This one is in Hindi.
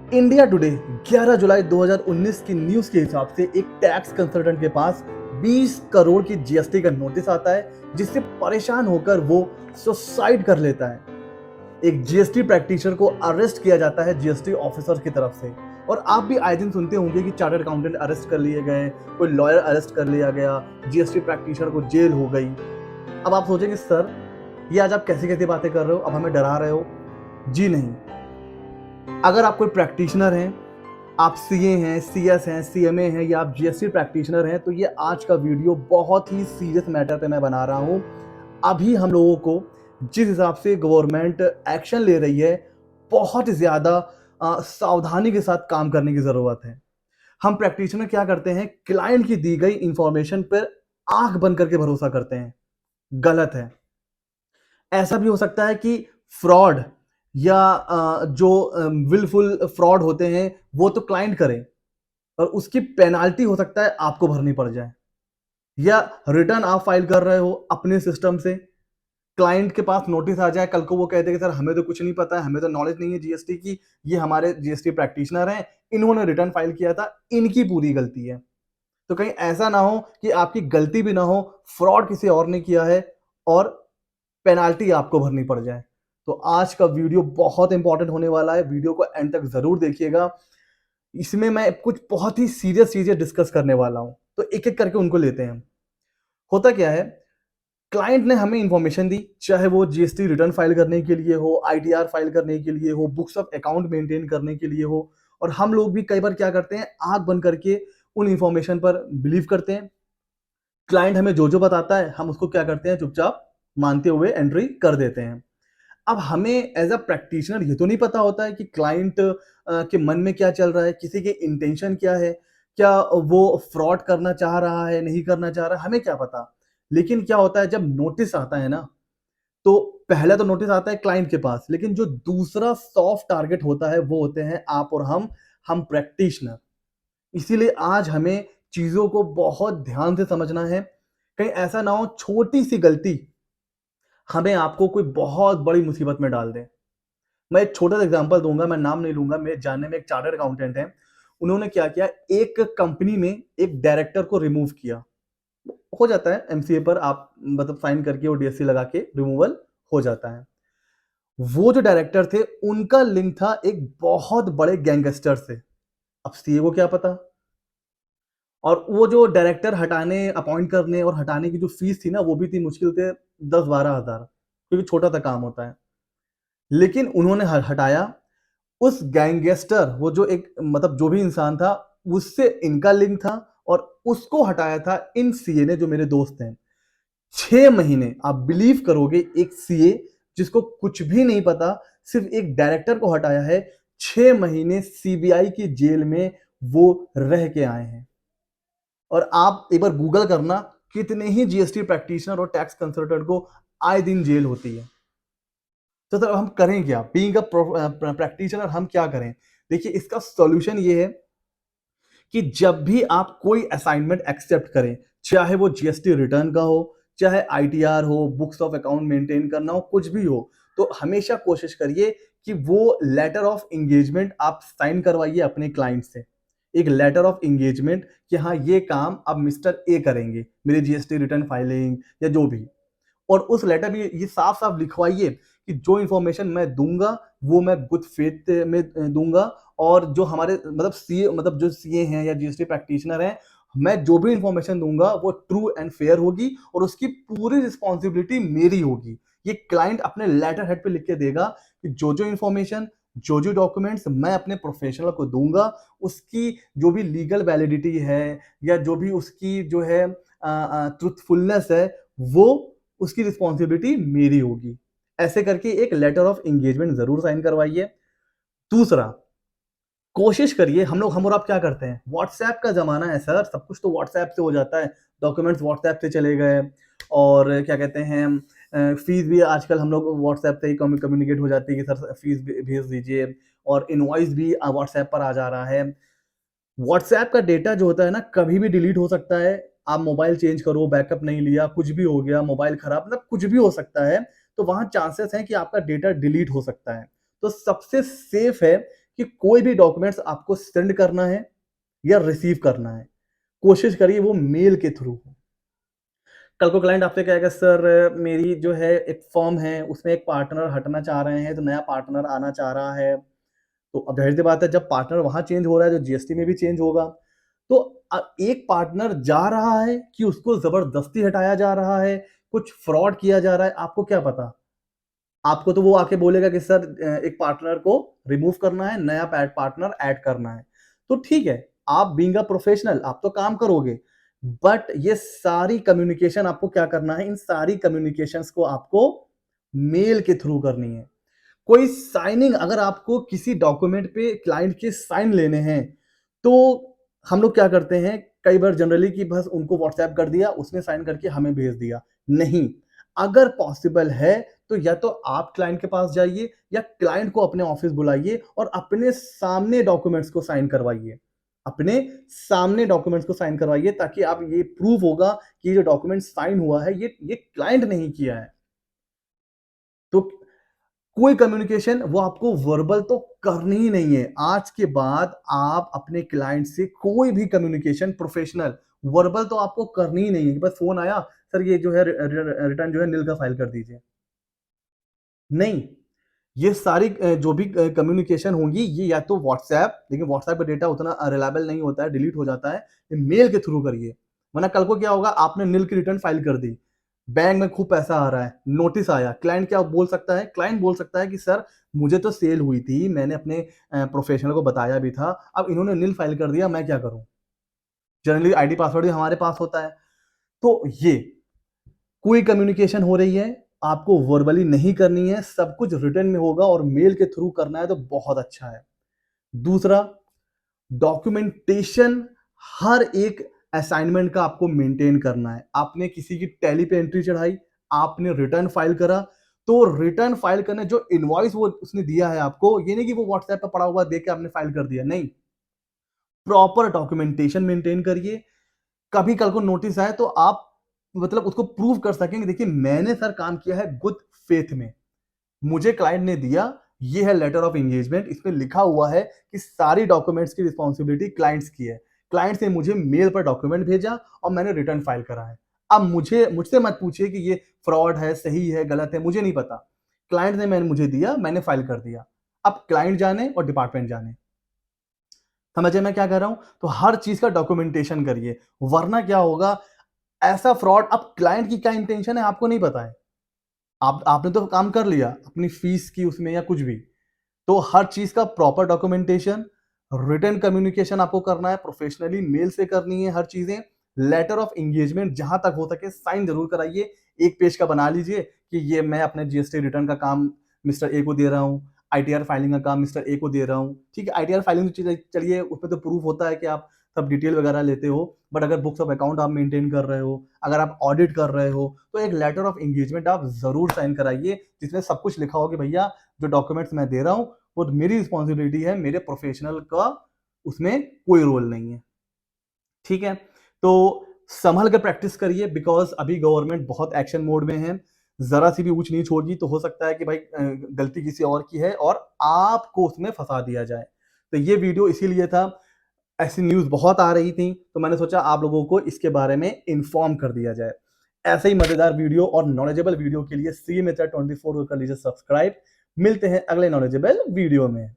इंडिया टुडे 11 जुलाई 2019 की न्यूज के हिसाब से एक टैक्स कंसल्टेंट के पास 20 करोड़ की जीएसटी का नोटिस आता है, जिससे परेशान होकर वो सुसाइड कर लेता है। एक जीएसटी प्रैक्टिशनर को अरेस्ट किया जाता है जीएसटी ऑफिसर की तरफ से। और आप भी आए दिन सुनते होंगे कि चार्टर्ड अकाउंटेंट अरेस्ट कर लिए गए, कोई लॉयर अरेस्ट कर लिया गया, जीएसटी प्रैक्टिशनर को जेल हो गई। अब आप सोचेंगे सर, ये आज आप कैसी कैसी बातें कर रहे हो, अब हमें डरा रहे हो। जी नहीं। अगर आप कोई प्रैक्टिशनर हैं, आप सीए हैं, सीएस हैं, सीएमए हैं, या आप जीएसटी प्रैक्टिशनर हैं, तो ये आज का वीडियो बहुत ही सीरियस मैटर पे मैं बना रहा हूँ। अभी हम लोगों को जिस हिसाब से गवर्नमेंट एक्शन ले रही है, बहुत ज़्यादा सावधानी के साथ काम करने की ज़रूरत है। हम प्रैक्टिशनर क्या करते हैं, क्लाइंट की दी गई इंफॉर्मेशन पर आंख बंद करके भरोसा करते हैं। गलत है। ऐसा भी हो सकता है कि फ्रॉड या जो विलफुल फ्रॉड होते हैं वो तो क्लाइंट करे, और उसकी पेनाल्टी हो सकता है आपको भरनी पड़ जाए। या रिटर्न आप फाइल कर रहे हो अपने सिस्टम से, क्लाइंट के पास नोटिस आ जाए, कल को वो कहते हैं कि सर हमें तो कुछ नहीं पता है, हमें तो नॉलेज नहीं है जीएसटी की, ये हमारे जीएसटी प्रैक्टिशनर हैं, इन्होंने रिटर्न फाइल किया था, इनकी पूरी गलती है। तो कहीं ऐसा ना हो कि आपकी गलती भी ना हो, फ्रॉड किसी और ने किया है और पेनाल्टी आपको भरनी पड़ जाए। तो आज का वीडियो बहुत इंपॉर्टेंट होने वाला है, वीडियो को एंड तक जरूर देखिएगा। इसमें मैं कुछ बहुत ही सीरियस चीजें डिस्कस करने वाला हूं, तो एक एक करके उनको लेते हैं। होता क्या है, क्लाइंट ने हमें इंफॉर्मेशन दी, चाहे वो जीएसटी रिटर्न फाइल करने के लिए हो, आईटीआर फाइल करने के लिए हो, बुक्स ऑफ अकाउंट मेंटेन करने के लिए हो। और हम लोग भी कई बार क्या करते हैं, आंख बंद करके उन इंफॉर्मेशन पर बिलीव करते हैं। क्लाइंट हमें जो जो बताता है हम उसको क्या करते हैं, चुपचाप मानते हुए एंट्री कर देते हैं। अब हमें एज अ प्रैक्टिशनर ये तो नहीं पता होता है कि क्लाइंट के मन में क्या चल रहा है, किसी के इंटेंशन क्या है, क्या वो फ्रॉड करना चाह रहा है, नहीं करना चाह रहा है, हमें क्या पता। लेकिन क्या होता है, जब नोटिस आता है ना, तो पहला तो नोटिस आता है क्लाइंट के पास, लेकिन जो दूसरा सॉफ्ट टारगेट होता है वो होते हैं आप और हम प्रैक्टिशनर। इसीलिए आज हमें चीजों को बहुत ध्यान से समझना है। कहीं ऐसा ना हो छोटी सी गलती हमें आपको कोई बहुत बड़ी मुसीबत में डाल दे। मैं एक छोटा सा एग्जांपल दूंगा, मैं नाम नहीं लूंगा। मेरे जानने में एक चार्टर्ड अकाउंटेंट है, उन्होंने क्या किया, एक कंपनी में एक डायरेक्टर को रिमूव किया। हो जाता है एमसीए पर, आप मतलब साइन करके वो डीएससी लगा के रिमूवल हो जाता है। वो जो डायरेक्टर थे, उनका लिंक था एक बहुत बड़े गैंगस्टर से। अब सीए को क्या पता। और वो जो डायरेक्टर हटाने, अपॉइंट करने और हटाने की जो फीस थी ना, वो भी थी मुश्किल से 10-12 हज़ार, क्योंकि छोटा सा काम होता है। लेकिन उन्होंने हटाया उस गैंगस्टर, वो जो एक मतलब जो भी इंसान था, उससे इनका लिंक था, और उसको हटाया था इन सीए ने, जो मेरे दोस्त हैं। 6 महीने आप बिलीव करोगे, एक सीए जिसको कुछ भी नहीं पता, सिर्फ एक डायरेक्टर को हटाया है, 6 महीने सीबीआई की जेल में वो रह के आए हैं। और आप एक बार गूगल करना, कितने ही जीएसटी प्रैक्टिशनर और टैक्स कंसल्टेंट को आए दिन जेल होती है। तो सर हम करें क्या, बीइंग अ प्रैक्टिशनर हम क्या करें। देखिए, इसका सॉल्यूशन ये है कि जब भी आप कोई असाइनमेंट एक्सेप्ट करें, चाहे वो जीएसटी रिटर्न का हो, चाहे आईटीआर हो, बुक्स ऑफ अकाउंट मेंटेन करना हो, कुछ भी हो, तो हमेशा कोशिश करिए कि वो लेटर ऑफ एंगेजमेंट आप साइन करवाइए अपने क्लाइंट से। एक लेटर ऑफ एंगेजमेंट कि हाँ, ये काम अब मिस्टर ए करेंगे, मेरी जीएसटी रिटर्न फाइलिंग या जो भी। और उस लेटर में ये साफ साफ लिखवाइए कि जो इंफॉर्मेशन मैं दूंगा वो मैं गुड फेथ में दूंगा। और जो हमारे मतलब सीए, मतलब जो सीए हैं या जीएसटी प्रैक्टिशनर हैं, मैं जो भी इंफॉर्मेशन दूंगा वो ट्रू एंड फेयर होगी, और उसकी पूरी रिस्पॉन्सिबिलिटी मेरी होगी। ये क्लाइंट अपने लेटर हेड पे लिख के देगा कि जो जो इंफॉर्मेशन, जो जो डॉक्यूमेंट्स मैं अपने प्रोफेशनल को दूंगा, उसकी जो भी लीगल वैलिडिटी है, या जो भी उसकी जो है ट्रुथफुलनेस है, वो उसकी रिस्पॉन्सिबिलिटी मेरी होगी। ऐसे करके एक लेटर ऑफ एंगेजमेंट जरूर साइन करवाइए। दूसरा, कोशिश करिए, हम और आप क्या करते हैं, व्हाट्सएप का जमाना है सर, सब कुछ तो व्हाट्सएप से हो जाता है, डॉक्यूमेंट्स व्हाट्सएप से चले गए। और क्या कहते हैं, फीस भी आजकल हम लोग व्हाट्सएप से ही कम्युनिकेट हो जाती है कि सर फीस भेज दीजिए। और इनवॉइस भी व्हाट्सएप पर आ जा रहा है। व्हाट्सएप का डेटा जो होता है ना, कभी भी डिलीट हो सकता है। आप मोबाइल चेंज करो, बैकअप नहीं लिया, कुछ भी हो गया, मोबाइल खराब, मतलब कुछ भी हो सकता है। तो वहां चांसेस हैं कि आपका डेटा डिलीट हो सकता है। तो सबसे सेफ है कि कोई भी डॉक्यूमेंट्स आपको सेंड करना है या रिसीव करना है, कोशिश करिए वो मेल के थ्रू हो। कल को क्लाइंट आपसे कहेगा सर मेरी जो है एक फर्म है उसमें एक पार्टनर हटना चाह रहे हैं तो नया पार्टनर आना चाह रहा है। तो अब ज़ाहिर-सी बात है जब पार्टनर वहाँ चेंज हो रहा है तो जीएसटी में भी चेंज होगा। तो एक पार्टनर जा रहा है कि उसको ज़बरदस्ती हटाया जा रहा है, कुछ फ्रॉड किया जा रहा है, आपको क्या पता? आपको तो वो आके बोलेगा कि सर एक पार्टनर को रिमूव करना है, नया पार्टनर ऐड करना है। तो ठीक है, आप बीइंग अ प्रोफेशनल आप तो काम करोगे, बट ये सारी कम्युनिकेशन आपको क्या करना है, इन सारी कम्युनिकेशंस को आपको मेल के थ्रू करनी है। कोई साइनिंग अगर आपको किसी डॉक्यूमेंट पे क्लाइंट के साइन लेने हैं, तो हम लोग क्या करते हैं कई बार जनरली कि बस उनको व्हाट्सएप कर दिया, उसने साइन करके हमें भेज दिया। नहीं, अगर पॉसिबल है तो या तो आप क्लाइंट के पास जाइए या क्लाइंट को अपने ऑफिस बुलाइए और अपने सामने डॉक्यूमेंट्स को साइन करवाइए। अपने सामने डॉक्यूमेंट्स को साइन करवाइए ताकि आप ये प्रूव होगा कि जो डॉक्यूमेंट साइन हुआ है ये क्लाइंट नहीं किया है। तो कोई कम्युनिकेशन वो आपको वर्बल तो करनी ही नहीं है। आज के बाद आप अपने क्लाइंट से कोई भी कम्युनिकेशन प्रोफेशनल वर्बल तो आपको करनी ही नहीं है। बस फ़ोन आया, सर ये जो है रिटर्न जो है निल का फाइल कर दीजिए। नहीं, ये सारी जो भी कम्युनिकेशन होंगी ये या तो व्हाट्सएप लेकिन व्हाट्सएप का डेटा उतना रिलायबल नहीं होता है, डिलीट हो जाता है। ये मेल के थ्रू करिए, वरना कल को क्या होगा आपने निल की रिटर्न फाइल कर दी, बैंक में खूब पैसा आ रहा है, नोटिस आया, क्लाइंट क्या बोल सकता है? क्लाइंट बोल सकता है कि सर मुझे तो सेल हुई थी, मैंने अपने प्रोफेशनल को बताया भी था, अब इन्होंने निल फाइल कर दिया, मैं क्या करूँ? जनरली आईडी पासवर्ड भी हमारे पास होता है। तो ये कोई कम्युनिकेशन हो रही है, आपको वर्बली नहीं करनी है, सब कुछ रिटन में होगा और मेल के थ्रू करना है तो बहुत अच्छा है। दूसरा, डॉक्यूमेंटेशन हर एक असाइनमेंट का आपको मेंटेन करना है। आपने किसी की टैली पे एंट्री चढ़ाई, आपने रिटर्न फाइल करा, तो रिटर्न फाइल करने जो इनवॉइस वो उसने दिया है आपको, ये नहीं कि वो व्हाट्सएप पे पड़ा हुआ देख के आपने फाइल कर दिया, नहीं। प्रॉपर डॉक्यूमेंटेशन मेंटेन करिए। कभी कल को नोटिस आए तो आप मतलब उसको प्रूव कर सकेंगे देखिए मैंने सर काम किया है गुड फेथ में। मुझे क्लाइंट ने दिया, ये है लेटर ऑफ एंगेजमेंट, इसमें लिखा हुआ है कि सारी डॉक्यूमेंट्स की रिस्पॉन्सिबिलिटी क्लाइंट्स की है। क्लाइंट्स ने मुझे मेल पर डॉक्यूमेंट भेजा और मैंने रिटर्न फाइल करा है। अब मुझसे मत पूछिए कि ये फ्रॉड है, सही है, गलत है, मुझे नहीं पता। क्लाइंट ने मुझे दिया, मैंने फाइल कर दिया। अब क्लाइंट जाने और डिपार्टमेंट जाने। समझे मैं क्या कह रहा हूं? तो हर चीज का डॉक्यूमेंटेशन करिए, वरना क्या होगा ऐसा फ्रॉड अब क्लाइंट की क्या इंटेंशन है आपको नहीं पता है। आपने तो काम कर लिया अपनी फीस की उसमें या कुछ भी। तो हर चीज का प्रॉपर डॉक्यूमेंटेशन, रिटन कम्युनिकेशन आपको करना है, प्रोफेशनली मेल से करनी है हर चीजें। लेटर ऑफ एंगेजमेंट जहां तक हो सके साइन जरूर कराइए। एक पेज का बना लीजिए कि ये मैं अपने जीएसटी रिटर्न का काम मिस्टर ए को दे रहा हूँ, आईटीआर फाइलिंग का काम मिस्टर ए को दे रहा हूँ। ठीक है, आईटीआर फाइलिंग तो चलिए उसमें तो प्रूफ होता है कि आप सब डिटेल वगैरह लेते हो, बट अगर बुक्स ऑफ अकाउंट आप मेंटेन कर रहे हो, अगर आप ऑडिट कर रहे हो, तो एक लेटर ऑफ एंगेजमेंट आप जरूर साइन कराइए जिसमें सब कुछ लिखा हो कि भैया जो डॉक्यूमेंट्स मैं दे रहा हूँ वो मेरी रिस्पॉन्सिबिलिटी है, मेरे प्रोफेशनल का उसमें कोई रोल नहीं है। ठीक है, तो संभल कर प्रैक्टिस करिए बिकॉज अभी गवर्नमेंट बहुत एक्शन मोड में है। जरा सी भी ऊंच नीच होगी तो हो सकता है कि भाई गलती किसी और की है और आपको उसमें फंसा दिया जाए। तो ये वीडियो इसीलिए था, ऐसी न्यूज़ बहुत आ रही थी, तो मैंने सोचा आप लोगों को इसके बारे में इन्फॉर्म कर दिया जाए। ऐसे ही मज़ेदार वीडियो और नॉलेजेबल वीडियो के लिए सी मेथड 24 को कर लीजिए सब्सक्राइब। मिलते हैं अगले नॉलेजेबल वीडियो में।